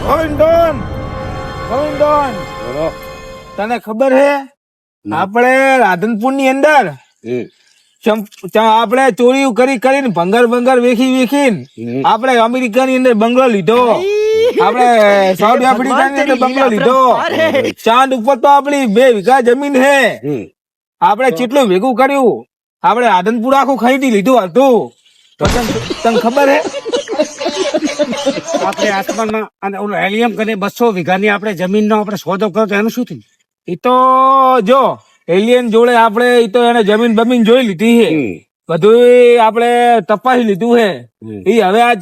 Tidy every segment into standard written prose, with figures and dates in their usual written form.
ગોવિંદન ગોવિંદન તને ખબર હે આપણે રાધનપુર ની અંદર આપણે ચોરી કરીને ભંગાર વેખીને આપણે અમેરિકા ની અંદર બંગલો લીધો, આપણે સાઉથ આફ્રિકા ની અંદર બંગલો લીધો, ચાંદ ઉપર તો આપણી 2 વીઘા જમીન હે, આપણે કેટલું ભેગું કર્યું, આપણે રાધનપુર આખું ખરીદી લીધું હતું. તને ખબર હે આપણે આસમાનમાં અને ઓલું હેલિયમ કરીને 200 વીઘાની આપણે જમીનનો આપણે સોદો કર્યો તો એનું શું થયું? એ તો જો એલિયન જોડે આપણે એ તો એને જમીન બમીન જોઈ લીધી છે, બધું આપણે તપાસી લીધું છે. એ હવે આજ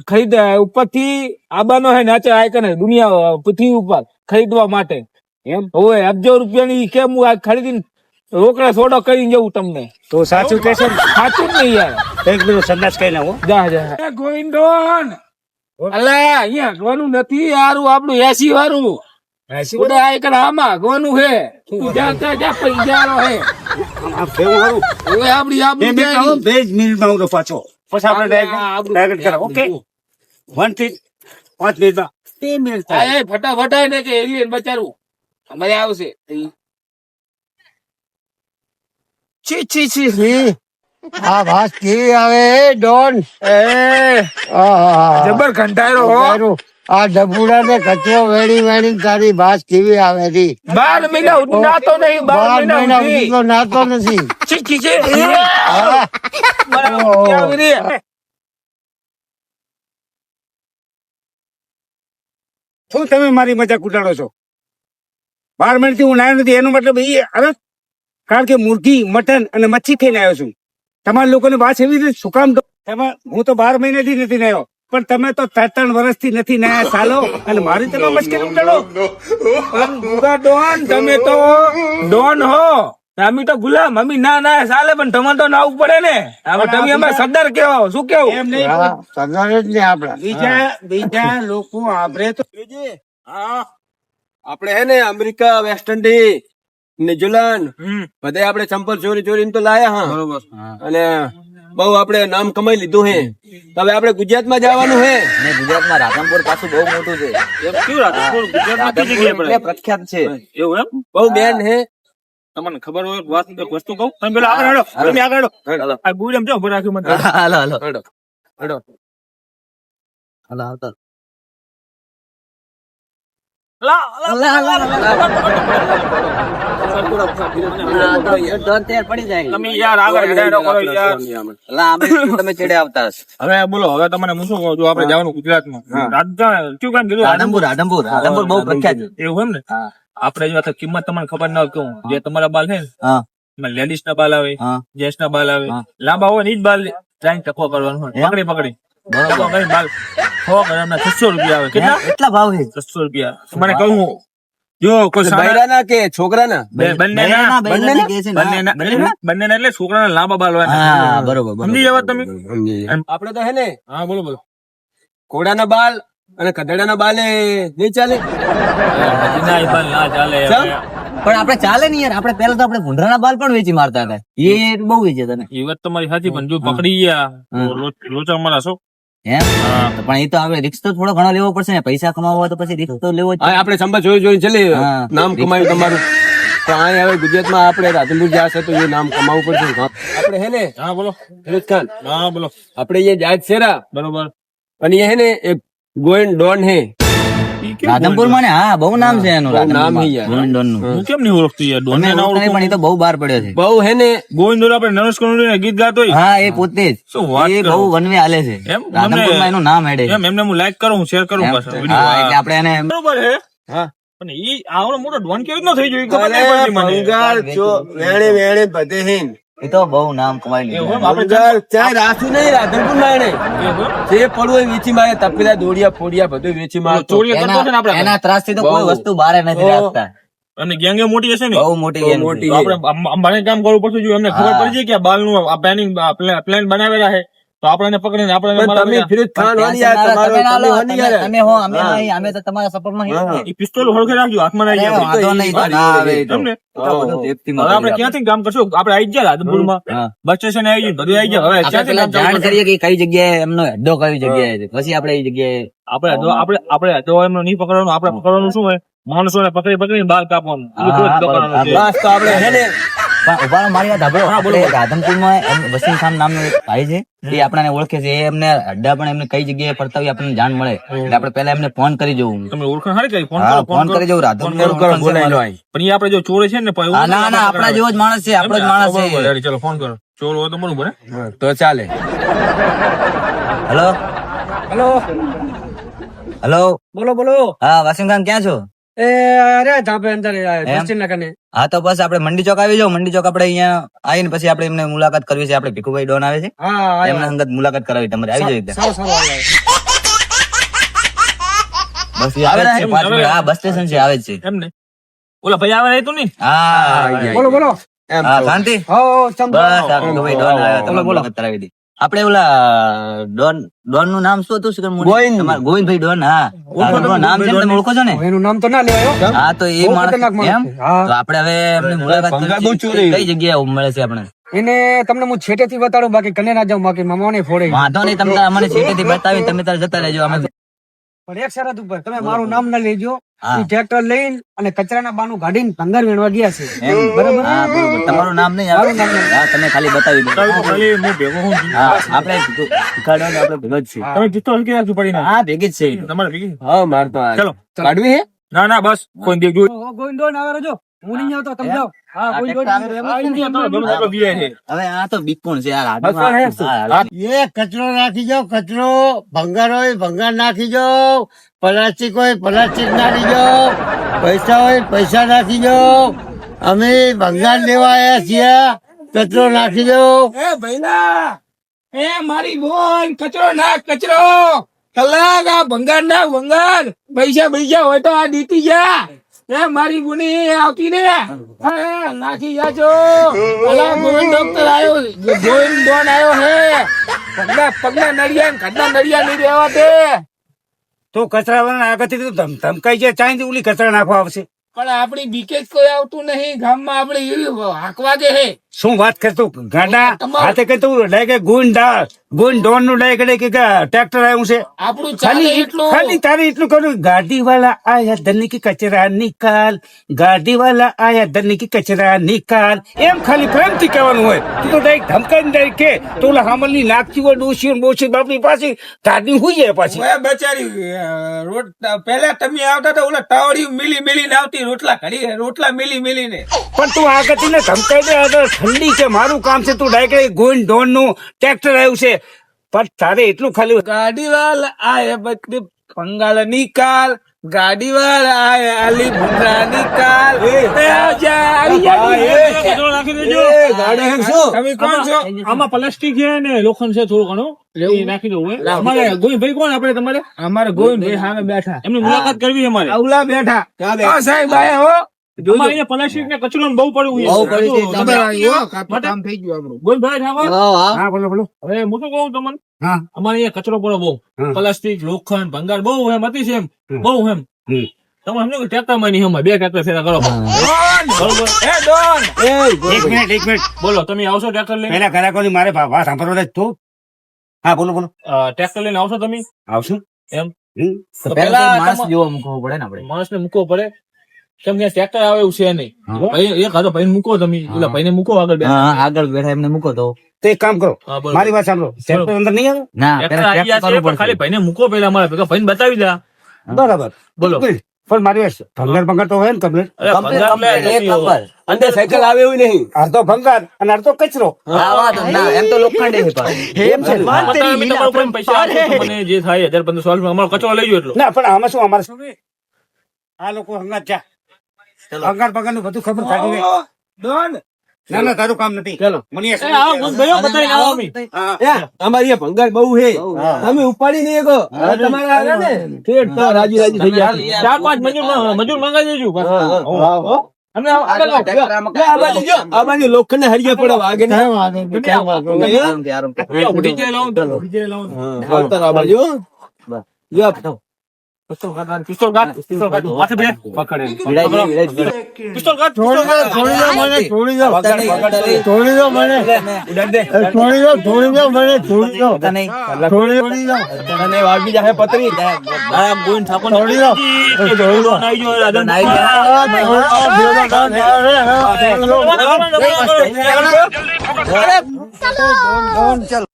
ખરીદ ઉપરથી આબાનો હે નાચે આયકને દુનિયા પૃથ્વી ઉપર ખરીદવા માટે એમ હવે અબજો રૂપિયાની કેમ હું આજ ખરીદીને રોકડા સોડો કરીને જવું તમને. તો સાચું કે છે? સાચું જ નહીં યાર. એક મિનિટ સંદાસ કઈ ના હો. જા ગોવિંદન અલા અહીંયા ગોનું નથી યારું આપણું 80 વાળું ઉડા આયકન આમાં ગોનું હે તું જાતા જા પૈસાનો હે આ ભેવું હારું હવે આપડી બે જ મિનિટમાં હું તો પાછો પછી આપણે ડાયરેક્ટ કરો. ઓકે 1 થી 5 મિનિટમાં 2 મિનિટ થાય. એ ફટાફટ ને કે એલિયન બચારું મજા આવશે. છી આ ભાસ કેવી આવે ડોન? એ જબર ઘંટાયરો હો. આ ડબુડા ને કચરો વેણી તારી ભાસ કેવી આવે રી? 12 મહિના સુધી નાતો નહીં, 12 મહિના સુધી તો નાતો નથી. છી શું તમે મારી મજાક ઉડાડો છો? 12 મિનિટથી હું નાયો નથી એનો મતલબ એ અરે કારણ કે મુર્ગી મટન અને મચ્છી ખાઈને આવ્યો છું. તમારા લોકોને વાત એવી રીતે શું કામ? હું તો 12 મહિનાથી નથી નાયો, પણ તમે તો 3 વર્ષથી નથી નાયા ચાલો અને મારી તમે મુશ્કેલી ઉડાડો. ડોન તમે તો ડોન હો, અમે તો ગુલામ. અમે ના ચાલે પણ તમારે તો નાવું પડે ને. હવે તમે અમારે સરદાર કેવો શું કેવું? એમ નહીં, સરદાર જ નહીં આપડા. બીજા લોકો આપણે તો આપણે હે ને અમેરિકા, વેસ્ટ ઇન્ડિઝ, ન્યુઝીલેન્ડ બધે આપણે ચંપલ ચોરી તો લાયા હા. બરોબર. અને બહુ આપણે નામ કમાઈ લીધું હે. હવે આપણે ગુજરાતમાં જવાનું હે. ગુજરાતમાં રાધનપુર પાછું બહુ મોટું છે. એમ કેવું રાધનપુર ગુજરાતમાં કઈ જગ્યાએ પડે? પ્રખ્યાત છે. એવું એમ? બહુ બેન હે. તમને ખબર હોય એક વસ્તુ કહું? તમે પેલા આગળ હેડો, તમે આગળ હેડો. આ ગુડ એમ જો ઉભો રાખ્યું મને. હાલો હેડો. હાલો આવતા પડી જાય. તમે યાર આગળ હેડો કરો યાર. તમે ચડે આવતા હશો. હવે બોલો, હવે તમને હું શું કહું છું, આપણે જવાનું ગુજરાતમાં. રાજસ્થાન શું કામ કીધું? રાધનપુર બહુ પ્રખ્યાત છે. એવું એમ ને? આપણે જો કિંમત તમને ખબર ના કેવું, જે તમારા બાલ છે હા ને લેડીઝ ના બાલ આવે, હા જેન્ટ્સ ના બાલ આવે, લાંબા હોય ને ઈ જ બાલ ટ્રાઈન ટકો કરવાનું હોય. પકડી ટકો કરી બાલ 100 ગ્રામના 600 રૂપિયા આવે. કેટલા? એટલા ભાવ છે. 600 રૂપિયા. મને કહું જો કોઈ બૈરાના કે છોકરાના? બંને એટલે છોકરાના લાંબા બાલ હોય. હા બરોબર સમજી જવા તમે? આપણે તો હે ને હા બોલો. ઘોડાના બાલ અને ગધેડાના બાલે નહીં ચાલે. ના એ બાલ ના ચાલે. પણ આપણે ચાલે નહીં યાર. આપણે પેલા તો આપણે ભૂંડરાના બાલ પણ વેચી મારતા હતા. એ બહુ વેચે તને. એ વાત તમારી સાચી, પણ જો પકડી ગયા લોચા મારા છો. એમ પણ એ તો આપણે રિસ્ક તો થોડો ઘણો લેવો પડશે ને. પૈસા કમાવા હોય તો પછી રિસ્ક તો લેવો જ. આપણે સંભાળ જોઈ ચલે હા. નામ કમાયું તમારું. તો અહીંયા હવે ગુજરાતમાં આપણે રાધનપુર જશે તો એ નામ કમાવું પડશે. આપણે હે ને હા બોલો. ફિરોઝ ખાન હા બોલો. આપણે અહીંયા જાત શેરા બરોબર. અને એ હે ને એક ગોયન ડોન હે રાધનપુર માં ને હા બહુ નામ છે એનું. બહુ નામ હે રાધનપુરમાં. યાર. ગોવિંદોન નું. હું કેમ નહીં ઓળખતી યાર? ડોન તમે ના ઓળખતા નહીં, પણ એ તો બહુ બહાર પડ્યો છે. બહુ હે ને ગોવિંદો આપણે નરેશ કનોડિયા ગીત ગાતો હોય. હા એ પોતે જ. શું વાત એ કરો? બહુ વનવે હાલે છે. એમ? રાધનપુર માં એનું નામ હેડે છે. એમ એમને હું લાઈક કરું, હું શેર કરું પાછો હા વિડીયો. એટલે આપણે એને બરોબર હે. હા પણ ઈ આવડો મોટો ડોન કેવી રીતનો થઈ ગયો? ખબર નહીં પડતી મને. વેણે બધે હેન એ તો બહુ નામ કમાઈ એવું લીધું. એમ? આપણે બંગાળ ચાય રાખ્યું નહીં રાધનપુર માં એને એવું? જે પડવું હોય વેચી મારે. તપેલા દોડિયા ફોડિયા બધું વેચી મારતો. ચોરીઓ કરતો છે ને આપણે. એના ત્રાસ થી તો કોઈ બહુ. વસ્તુ બહાર નથી રાખતા. એમની ગેંગે મોટી હશે ને? બહુ મોટી ગેમ મોટી. તો આપણે અંબાને કામ કરવું પડશે. જો એમને ખબર પડી જાય કે આ બાલનું આ પ્લાન બનાવેલા છે, તો આપણે પકડીને આપણે પણ તમે ફિરોઝ ખાન હોની યાર, તમારો તમે હોની યાર. તમે હો અમે નહીં, અમે તો તમારા સપોર્ટ માં છીએ. એ પિસ્તોલ હળખે રાખજો, હાથમાં ના જાય. વાંધો નહીં, તો ના આવે એ તો. એમને? તો બધું દેખતીમાં હવે આપણે કરી ક્યાંથી કામ કરશું? આપણે આવી ગયા રાધનપુરમાં, હા. બસ સ્ટેશન આવી ગયું, બધું આવી ગયા. હવે આપણે ક્યાંથી પેલા કામ ચાલુ જાણ કરશું? કરીએ કે કઈ જગ્યાએ એમનો હેડો કઈ જગ્યાએ છે, પછી આપણે એ જગ્યાએ આપણે તો એમનો નહીં પકડવાનું, આપણે પકડવાનું શું હોય, માણસોને પકડીને બાલ કાપવાનું. હા, એટલું જ બરોબર. પકડવાનું છે. બસ તો આપણે હે ને પણ ઉભા રહો, મારી વાત સાંભળો. આપણે રાધનપુરમાં વસીમ ખાન નામનો એક ભાઈ છે, એ આપણને ઓળખે છે. એ એમને અડ્ડા પણ એમને કઈ જગ્યાએ ફરતા હોય આપણને જાણ મળે. એટલે આપણે પહેલા એમને ફોન કરી જવું. તમે ઓળખાણ સારી કરી, ફોન હા, કરો, ફોન કરી જવું. રાધનપુર એમ કરો, બોલાવી લો અહીં. પણ એ આપણે જો ચોરે છે ને પણ એવું હા, ના ના, આપણા જેવો જ માણસ છે, આપણો જ માણસ બરોબર, છે. રેડી, ચલો ફોન કરો. ચોર હોય તો બરોબર હે? તો ચાલે. હેલો હેલો હેલો, બોલો બોલો. હા વસીમ ખાન ક્યાં છો? એ અરે ધાબે અંદર એમ? ના કને. હા, તો બસ આપણે મંડી ચોક આવી જાઓ. મંડી ચોક આપણે અહીંયા આવીને પછી આપણે એમને મુલાકાત કરવી છે. આપણે ભીખુભાઈ ડોન આવે છે, હા એમને અંગત મુલાકાત કરાવી. તમારે આવી જાઓ એકદમ. સારું સારું આવે. બસ એ આવે જ છે, 5 મિનિટ. હા, બસ સ્ટેશન છે, આવે જ છે. એમ ને ઓલા ભાઈ આવે તો નહીં. હા, બોલો બોલો. એમ હા, કહું. શાંતિ. હો બસ આ ભીખુભાઈ ડોન આવ્યા, તમને મુલાકાત કરાવી દી. આપણે ઓલા ડોન નું નામ શું હતું? શું કે ગોવિંદ. તમારું ગોવિંદભાઈ ડોન. હા, તમારું નામ છે ને, તમે ઓળખો છો ને? એનું નામ તો ના લેવાય. હા, તો એ બહુ માણસ ખતરનાક માણસ એમ છે. હા. તો આપણે હવે એમની મુલાકાત ભંગાર કરવી બહુ છે. ચોરી. કઈ જગ્યાએ મળે છે આપણે? એને તમને હું છેટેથી બતાડું, બાકી કને ના જાઉં, બાકી મામાને ફોડે. વાંધો નહીં, તમે તાર અમને છેટેથી બતાવી, તમે તાર જતા રહેજો. અમે પણ એક શરત ઉપર, તમે મારું નામ ના લેજો. હા. ઈ ટ્રેક્ટર લઈને અને કચરાના બાનું ગાડીને ભંગાર વીણવા ગયા છે. એમ. બરાબર? હા, બરોબર. તમારું નામ નહીં આવે? હા, તમે ખાલી બતાવી દો. ખાલી હું ભેગો હું છું. હા, આપણે શીખવાડવાનું આપણે ભેગો જ છીએ. તમે પિસ્તોલ હલકી રાખજો પડીને. હા, ભેગી જ છે. તમારે ભેગી હા, માર તો આ. ચલો. કાઢવી હે? ના ના બસ કોઈ દેખ જોઈ. ગોવિંદોન આવે રહેજો. હું નહીં આવતો, તમે જાઓ. હા, આ ગોવિંદોન ટ્રેક્ટર આવે આવે રહેજો. આ ગમે તેટલો બીએ છે. હવે આ તો બીકોણ છે યાર. બસ પણ હે શું? હા, એ કચરો નાખી જાઓ, કચરો. ભંગાર હોય ભંગાર નાખી જાઓ, પ્લાસ્ટિક હોય પ્લાસ્ટિક નાખી જાઓ, પૈસા હોય પૈસા નાખી જાઓ. અમે ભંગાર લેવા આવ્યા છીએ, કચરો નાખી જાઓ. એ ભઈલા, એ મારી બોન કચરો નાખ, કચરો કલાક આ ભંગાર નાખ, ભંગાર પૈસા હોય તો આ દીતી જા. એ મારી ગુની આવતી ને નાખી જાજો. અલા ગોવિંદ ડોક્ટર આવ્યો, ગોવિંદ ડોન આવ્યો હે. પગના નડિયા ને ઘરના નડિયા નહીં રહેવા દે. તો કચરા વાળા આગળથી તો ધમકાઈ જાય, ચાઈ ઓલી કચરા નાખવા આવશે. પણ આપણી બીકે જ કોઈ આવતું નહીં ગામમાં. આપણે એવી હાંકવા કે હે. શું વાત કરતો ગાડા હાથે કહેતું ડાયકે ગુણ ડોન નું ડાયકે કે ટ્રેક્ટર આવ્યું છે. આપણું ચાલે એટલું. ખાલી તારે એટલું કરું, ગાડી વાળા આયા ધની કી કચરા નિકાલ, ગાડી વાળા આયા ધની કી કચરા નિકાલ, એમ ખાલી પ્રેમથી કહેવાનું હોય. તું તો ડાયરેક્ટ ધમકાઈને ડાયરેક્ટ કે તો ઓલા હામલની નાખતી હોય ડોસી બોસી બાપની પાસે ગાડી હુઈ જાય પાછી. ઓય બચારી પહેલા તમે આવતા તો ઓલા તાવડી મિલી ને આવતી રોટલા મિલી ને. પણ તું આગળથી ને ધમકાઈ દે, આગળ ઠંડી છે, મારું કામ છે. તું ડાયરેક્ટ ગોઈન ડોન નું ટ્રેક્ટર આવ્યું છે. પણ તારે એટલું ખાલી ગાડી વાળા આય બકરી પંગાલ નિકાલ, ગાડી વાળા આય આલી ભૂંગરા નિકાલ. એ આજા, આવી જા. તમે કોણ છો? આમાં પ્લાસ્ટિક છે ને લોખંડ છે થોડું ઘણું, એ નાખી દઉં. અમારે ગોવિંદભાઈ કોણ? આપણે તમારે અમારે ગોવિંદભાઈ સામે બેઠા, એમની મુલાકાત કરવી અમારે. આવલા બેઠા. હા સાહેબ આયા હો. અમારે અહીંયા પ્લાસ્ટિક ને કચરો બહુ પડ્યું છે. બહુ પડ્યું છે. તમે કામ થઈ ગયું આપણું. ગોવિંદભાઈ ઠાકોર, હા બોલો બોલો. હવે હું શું કહું તમને, હા અમારે અહીંયા કચરો પડો બહુ, હા. પ્લાસ્ટિક લોખંડ ભંગાર બહુ એમ હતી છે, એમ બહુ એમ. હમ. તમે સમજો કે ટ્રેક્ટર માં નહીં, બે ટ્રેક્ટર ફેરા કરો. બરોબર. એ ડોન, એક મિનિટ બોલો તમે આવશો ટ્રેક્ટર લઈને? પેલા ઘરાકોની મારે વાત સાંભળવા તું. હા બોલો બોલો. ટ્રેક્ટર લઈને આવશો તમે? આવશું. એમ હમ. તો પહેલા માણસ જોવા મૂકવો પડે ને આપણે. માણસ ને મૂકવો પડે, કેમ કે ટ્રેક્ટર આવે એવું છે નહીં. ભાઈ એક હાથો ભાઈ મૂકો, તમે ઓલા ભાઈ ને મૂકો આગળ બે. હા, આગળ બેઠા એમને મૂકો તો. તો એક કામ કરો, હા, બોલો. મારી વાત સાંભળો. ટ્રેક્ટર અંદર નહીં આવે. ના, ટ્રેક્ટર પહેલા આવી ટ્રેક્ટર ગયા છે, કરવું પણ ખાલી પડશે. ભાઈ ને મૂકો પેલા અમારે ભાઈ ને બતાવી દે. બરાબર. બોલો. પણ મારી વાત ભંગાર ભંગાર તો હોય ને કમ્પ્લીટ. અરે ભંગાર Complete, એટલે એક નંબર. અંદર સાયકલ આવે એવું નહીં. અડધો ભંગાર અને અડધો કચરો. હા, વાંધો ના, એમ તો લોખંડ છે પાછું. એમ છે ને? બતાવો, અમે તમારા ઉપર પૈસા આપો, મને જે થાય 1500 અમારો કચરો લઈ જાઓ એટલો. ના પણ આમાં શું અમારે શું આ લોકો હંગાત જા ભંગાર ભંગાર નું બધું ખબર કાઢી લે. ડોન, ના ના તારું કામ નથી. ચાલો. મને એ આવો ગોવિંદભાઈ, બતાવીને આવો અમે. અમારે અહીંયા ભંગાર બહુ હે. તમે ઉપાડી નહીં શકો. હવે તમારે આવે ને ઠેઠ તો રાજી થઈ જાય. 4-5 મજૂર મંગાવી દેજો પાછા. અમે આગળ આવો. આ બાજુ જો, આ બાજુ લોખંડના હરિયા પડે વાગે ને. ઉઠી જાય લાવો, ઉઠી જાય લાવો. આવતા રહો આ બાજુ. જો. છોડી દો મને છોડી દો છોડી દો મને છોડી દો મને છોડી દો છોડી દો વાગી જાય પતરી છોડી દો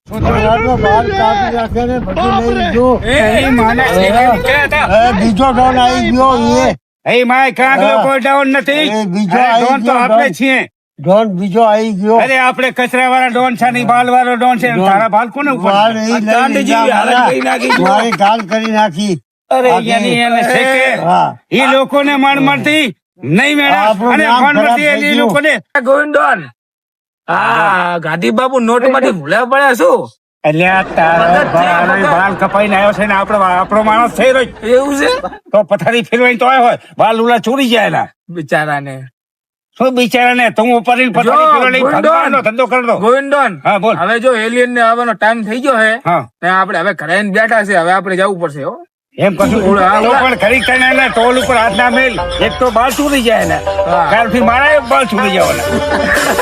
બહાર કાપી રાખે ને પછી લઈ જો એ માણસ નીકળ્યા હતા. બીજો ડોન આવી ગયો એ માય કાંકલો કોઈ ડાઉન નથી. એ બીજો અરે આવી ડોન તો ગયો, આપણે ડોન. છીએ. ડોન બીજો આવી ગયો અરે આપણે કચરા વાળા ડોન છે ને બાલ વાળો ડોન છે ને તારા બાલ કોને ઉપર બાર એ લઈ ગાંધી લીધા જેવી હાલત કરી નાખી છે. મારી ગાલ કરી નાખી અરે એની એને છે કે હા ઈ લોકોને મન મળતી નહીં મેળા આપણું અને નામ મન ખરાબ મળતી થઈ એ ગયું. લોકોને ગોવિંદન હા ગાંધી બાબુ નોટ માંથી ભૂલ્યા પડ્યા શું અલ્યા તારા બાલ કપાઈને આવ્યો છે ને આપણો માણસ થઈ રહ્યો એવું છે તો પથારી ફેરવાઈ તો આવ્યો હોય બાલ ઉલા ચોરી જાય એના બિચારાને શું બિચારાને તું ઉપર પથારી જો, ફેરવા લઈ ગોવિંદન. ધંધો કરતો ગોવિંદન હા બોલ હવે જો એલિયન ને આવવાનો ટાઈમ થઈ ગયો છે હા ને આપણે હવે ઘરે આવીને બેઠા છે હવે આપણે જવું પડશે હો એમ કશું તો પણ ખરી કરીને એને ટોલ ઉપર હાથ ના મેલ એક તો બાલ ચોરી જાય ને હા. ત્યારથી મારા બાલ ચોરી જવાના